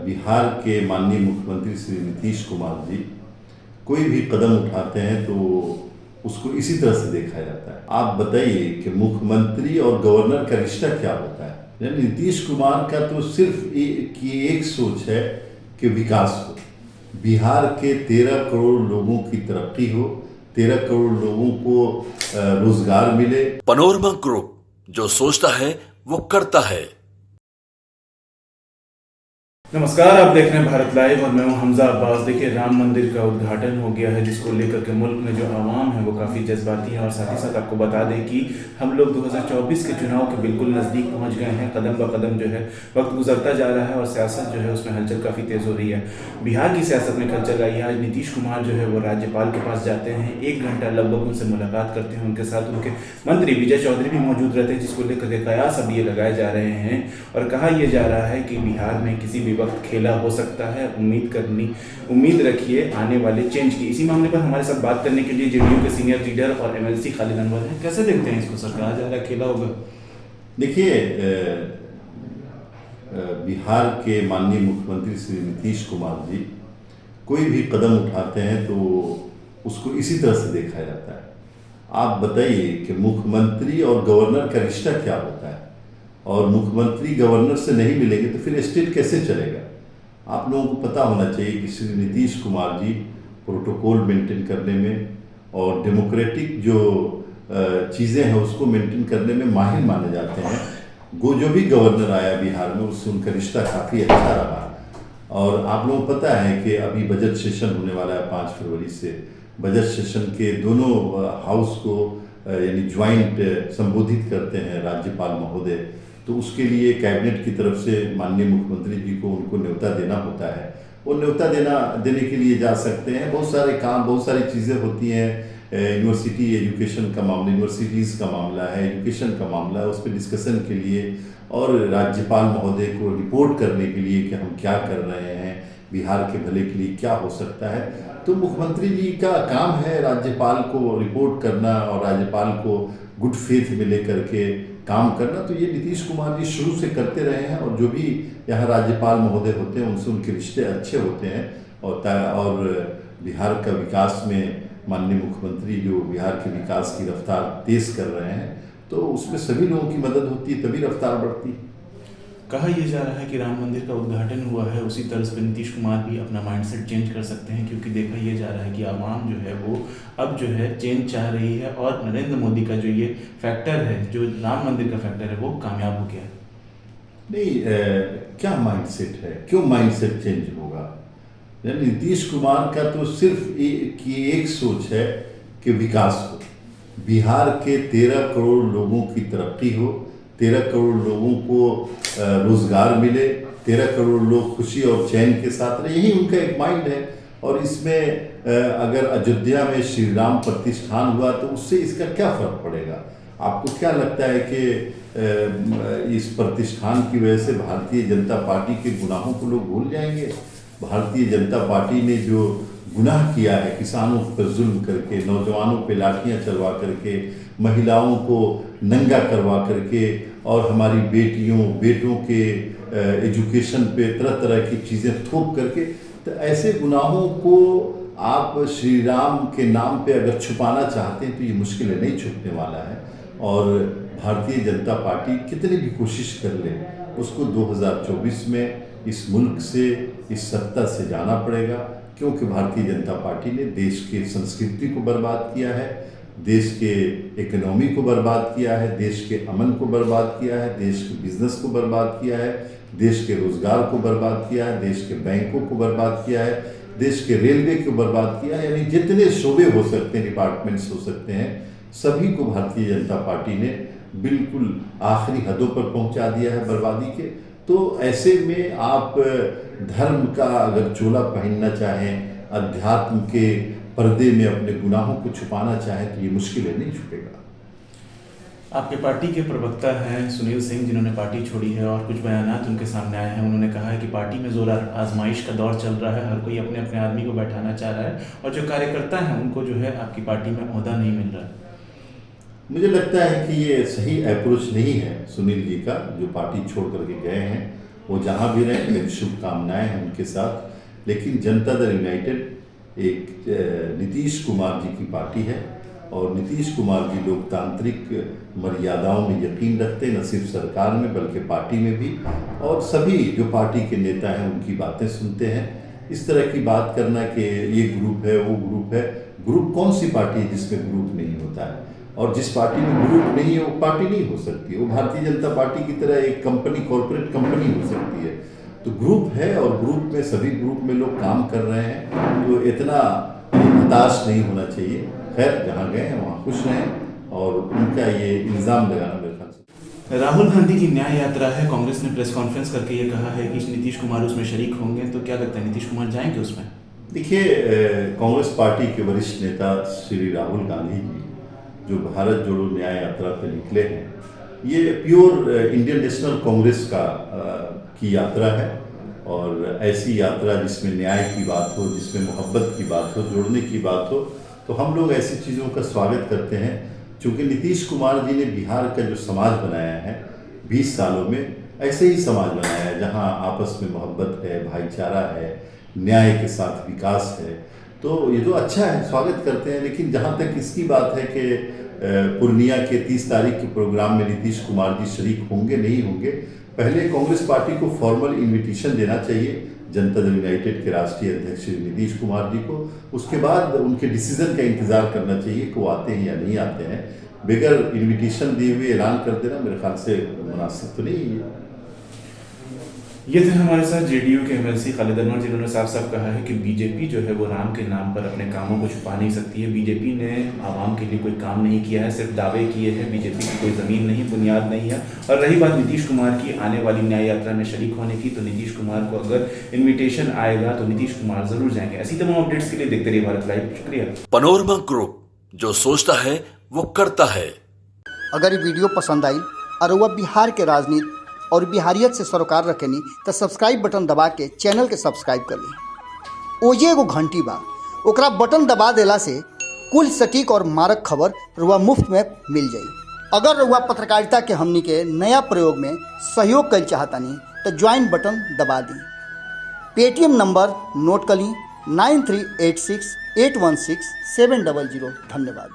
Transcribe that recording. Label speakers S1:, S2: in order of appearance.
S1: बिहार के माननीय मुख्यमंत्री श्री नीतीश कुमार जी कोई भी कदम उठाते हैं तो उसको इसी तरह से देखा जाता है। आप बताइए कि मुख्यमंत्री और गवर्नर का रिश्ता क्या होता है। नीतीश कुमार का तो सिर्फ एक सोच है कि विकास हो, बिहार के 13 करोड़ लोगों की तरक्की हो, 13 करोड़ लोगों को रोजगार मिले।
S2: पनोरमा ग्रुप, जो सोचता है वो करता है।
S3: नमस्कार, आप देख रहे हैं भारत लाइव और मैं हूं हमजा अब्बास। देखिए, राम मंदिर का उद्घाटन हो गया है, जिसको लेकर के मुल्क में जो आवाम है वो काफ़ी जज्बाती है। और साथ ही साथ आपको बता दें कि हम लोग 2024 के चुनाव के बिल्कुल नज़दीक पहुंच गए हैं। कदम ब कदम जो है वक्त गुजरता जा रहा है और सियासत जो है उसमें हलचल काफ़ी तेज़ हो रही है। बिहार की सियासत में हलचल आई है। आज नीतीश कुमार जो है वो राज्यपाल के पास जाते हैं, 1 घंटा लगभग उनसे मुलाकात करते हैं। उनके साथ उनके मंत्री विजय चौधरी भी मौजूद रहते हैं, जिसको लेकर के कयास अब ये लगाए जा रहे हैं और कहा यह जा रहा है कि बिहार में किसी भी वक्त खेला हो सकता है। उम्मीद रखिए आने वाले चेंज की। इसी मामले पर हमारे साथ बात करने के लिए जेडीयू के सीनियर लीडर और एमएलसी खालिद अनवर हैं। कैसे देखते हैं इसको? सर, कहा जा रहा है खेला होगा।
S1: देखिए, बिहार के माननीय मुख्यमंत्री श्री नीतीश कुमार जी कोई भी कदम उठाते हैं तो उसको इसी तरह से देखा जाता है। आप बताइए कि मुख्यमंत्री और गवर्नर का रिश्ता क्या होता है, और मुख्यमंत्री गवर्नर से नहीं मिलेंगे तो फिर स्टेट कैसे चलेगा। आप लोगों को पता होना चाहिए कि श्री नीतीश कुमार जी प्रोटोकॉल मेंटेन करने में और डेमोक्रेटिक जो चीज़ें हैं उसको मेंटेन करने में माहिर माने जाते हैं। वो जो भी गवर्नर आया बिहार में उससे उनका रिश्ता काफ़ी अच्छा रहा। और आप लोगों को पता है कि अभी बजट सेशन होने वाला है 5 फरवरी से। बजट सेशन के दोनों हाउस को यानी ज्वाइंट संबोधित करते हैं राज्यपाल महोदय। तो उसके लिए कैबिनेट की तरफ से माननीय मुख्यमंत्री जी को उनको न्योता देना होता है। वो न्योता देने के लिए जा सकते हैं। बहुत सारे काम, बहुत सारी चीज़ें होती हैं। यूनिवर्सिटी एजुकेशन का मामला, यूनिवर्सिटीज़ का मामला है, एजुकेशन का मामला है, उस पर डिस्कशन के लिए और राज्यपाल महोदय को रिपोर्ट करने के लिए कि हम क्या कर रहे हैं, बिहार के भले के लिए क्या हो सकता है। तो मुख्यमंत्री जी का काम है राज्यपाल को रिपोर्ट करना और राज्यपाल को गुड फेथ में लेकर के काम करना। तो ये नीतीश कुमार जी शुरू से करते रहे हैं और जो भी यहाँ राज्यपाल महोदय होते हैं उनसे उनके रिश्ते अच्छे होते हैं। और बिहार का विकास में माननीय मुख्यमंत्री जो बिहार के विकास की रफ्तार तेज कर रहे हैं तो उसमें सभी लोगों की मदद होती है, तभी रफ्तार बढ़ती है।
S3: कहा यह जा रहा है कि राम मंदिर का उद्घाटन हुआ है, उसी तरह पर नीतीश कुमार भी अपना माइंडसेट चेंज कर सकते हैं, क्योंकि देखा यह जा रहा है कि आवाम जो है वो अब जो है चेंज चाह रही है और नरेंद्र मोदी का जो ये फैक्टर है, जो राम मंदिर का फैक्टर है, वो कामयाब हो गया।
S1: नहीं, क्या माइंडसेट है, क्यों माइंडसेट चेंज होगा। नीतीश कुमार का तो सिर्फ एक सोच है कि विकास हो, बिहार के 13 करोड़ लोगों की तरक्की हो, 13 करोड़ लोगों को रोजगार मिले, 13 करोड़ लोग खुशी और चैन के साथ रहे। यही उनका एक माइंड है। और इसमें अगर अयोध्या में श्री राम प्रतिष्ठान हुआ तो उससे इसका क्या फर्क पड़ेगा। आपको क्या लगता है कि इस प्रतिष्ठान की वजह से भारतीय जनता पार्टी के गुनाहों को लोग भूल जाएंगे। भारतीय जनता पार्टी ने जो गुनाह किया है, किसानों पर जुल्म करके, नौजवानों पे लाठियां चलवा करके, महिलाओं को नंगा करवा करके और हमारी बेटियों बेटों के एजुकेशन पे तरह तरह की चीज़ें थोप करके, तो ऐसे गुनाहों को आप श्री राम के नाम पे अगर छुपाना चाहते हैं तो ये मुश्किल नहीं छुपने वाला है। और भारतीय जनता पार्टी कितनी भी कोशिश कर ले उसको 2024 में इस मुल्क से, इस सत्ता से जाना पड़ेगा, क्योंकि भारतीय जनता पार्टी ने देश के संस्कृति को बर्बाद किया है, देश के इकोनॉमी को बर्बाद किया है, देश के अमन को बर्बाद किया है, देश के बिजनेस को बर्बाद किया है, देश के रोजगार को बर्बाद किया है, देश के बैंकों को बर्बाद किया है, देश के रेलवे को बर्बाद किया है। यानी जितने शोबे हो सकते हैं, डिपार्टमेंट्स हो सकते हैं, सभी को भारतीय जनता पार्टी ने बिल्कुल आखिरी हदों पर पहुंचा दिया है बर्बादी के। तो ऐसे में आप धर्म का अगर चोला पहनना चाहें, अध्यात्म के पर्दे में अपने गुनाहों को छुपाना चाहें तो ये मुश्किलें नहीं छुपेगा।
S3: आपके पार्टी के प्रवक्ता हैं सुनील सिंह, जिन्होंने पार्टी छोड़ी है और कुछ बयानात उनके सामने आए हैं। उन्होंने कहा है कि पार्टी में जोर आजमाइश का दौर चल रहा है, हर कोई अपने अपने आदमी को बैठाना चाह रहा है और जो कार्यकर्ता हैं उनको जो है आपकी पार्टी में ओहदा नहीं मिल रहा है।
S1: मुझे लगता है कि ये सही अप्रोच नहीं है सुनील जी का, जो पार्टी छोड़ करके गए हैं। वो जहाँ भी रहें, मेरी शुभकामनाएं हैं उनके साथ। लेकिन जनता दल यूनाइटेड एक नीतीश कुमार जी की पार्टी है और नीतीश कुमार जी लोकतांत्रिक मर्यादाओं में यकीन रखते हैं, न सिर्फ सरकार में बल्कि पार्टी में भी, और सभी जो पार्टी के नेता हैं उनकी बातें सुनते हैं। इस तरह की बात करना कि ये ग्रुप है वो ग्रुप है, ग्रुप कौन सी पार्टी है जिसमें ग्रुप नहीं होता है? और जिस पार्टी में ग्रुप नहीं है वो पार्टी नहीं हो सकती, वो भारतीय जनता पार्टी की तरह एक कंपनी, कॉर्पोरेट कंपनी हो सकती है। तो ग्रुप है और ग्रुप में सभी ग्रुप में लोग काम कर रहे हैं, तो इतना हताश नहीं होना चाहिए। खैर, जहाँ गए हैं वहाँ खुश रहें और उनका ये इल्ज़ाम लगाना मेरे ख्याल से।
S3: राहुल गांधी की न्याय यात्रा है, कांग्रेस ने प्रेस कॉन्फ्रेंस करके ये कहा है कि नीतीश कुमार उसमें शरीक होंगे, तो क्या लगता है नीतीश कुमार जाएंगे उसमें?
S1: देखिए, कांग्रेस पार्टी के वरिष्ठ नेता श्री राहुल गांधी जी जो भारत जोड़ो न्याय यात्रा पर निकले हैं, ये प्योर इंडियन नेशनल कांग्रेस की यात्रा है। और ऐसी यात्रा जिसमें न्याय की बात हो, जिसमें मोहब्बत की बात हो, जोड़ने की बात हो, तो हम लोग ऐसी चीज़ों का स्वागत करते हैं। चूँकि नीतीश कुमार जी ने बिहार का जो समाज बनाया है 20 सालों में, ऐसे ही समाज बनाया है जहाँ आपस में मोहब्बत है, भाईचारा है, न्याय के साथ विकास है। तो ये तो अच्छा है, स्वागत करते हैं। लेकिन जहाँ तक इसकी बात है कि पूर्णिया के 30 तारीख के प्रोग्राम में नीतीश कुमार जी शरीक होंगे नहीं होंगे, पहले कांग्रेस पार्टी को फॉर्मल इन्विटेशन देना चाहिए जनता दल यूनाइटेड के राष्ट्रीय अध्यक्ष नीतीश कुमार जी को। उसके बाद उनके डिसीजन का इंतजार करना चाहिए कि वो आते हैं या नहीं आते हैं। बगैर इन्विटेशन दिए हुए ऐलान कर देना मेरे ख्याल से मुनासिब तो नहीं है।
S3: ये थे हमारे साथ जेडीयू के एमएलसी खालिद अनवर, जिन्होंने साफ साफ कहा है कि बीजेपी जो है वो राम के नाम पर अपने कामों को छुपा नहीं सकती है। बीजेपी ने आवाम के लिए कोई काम नहीं किया है, सिर्फ दावे किए हैं। बीजेपी की कोई ज़मीन नहीं, बुनियाद नहीं है। और रही बात नीतीश कुमार की आने वाली न्याय यात्रा में शरीक होने की, तो नीतीश कुमार को अगर इन्विटेशन आएगा तो नीतीश कुमार जरूर जाएंगे। ऐसी तमाम अपडेट्स के लिए देखते रहिए भारत लाइव। शुक्रिया।
S2: पनोरमा ग्रुप, जो सोचता है वो करता है।
S4: अगर ये वीडियो पसंद आई और वह बिहार के राजनीति और बिहारियत से सरोकार रखेनी तो सब्सक्राइब बटन दबा के चैनल के सब्सक्राइब कर ली। ओजे एगो घंटी बा, ओकरा बटन दबा देला से कुल सटीक और मारक खबर रुआ मुफ्त में मिल जाई। अगर रुआ पत्रकारिता के हमनी के नया प्रयोग में सहयोग कर चाहतानी तो ज्वाइन बटन दबा दी। पेटीएम नंबर नोट कर ली 9386816700। धन्यवाद।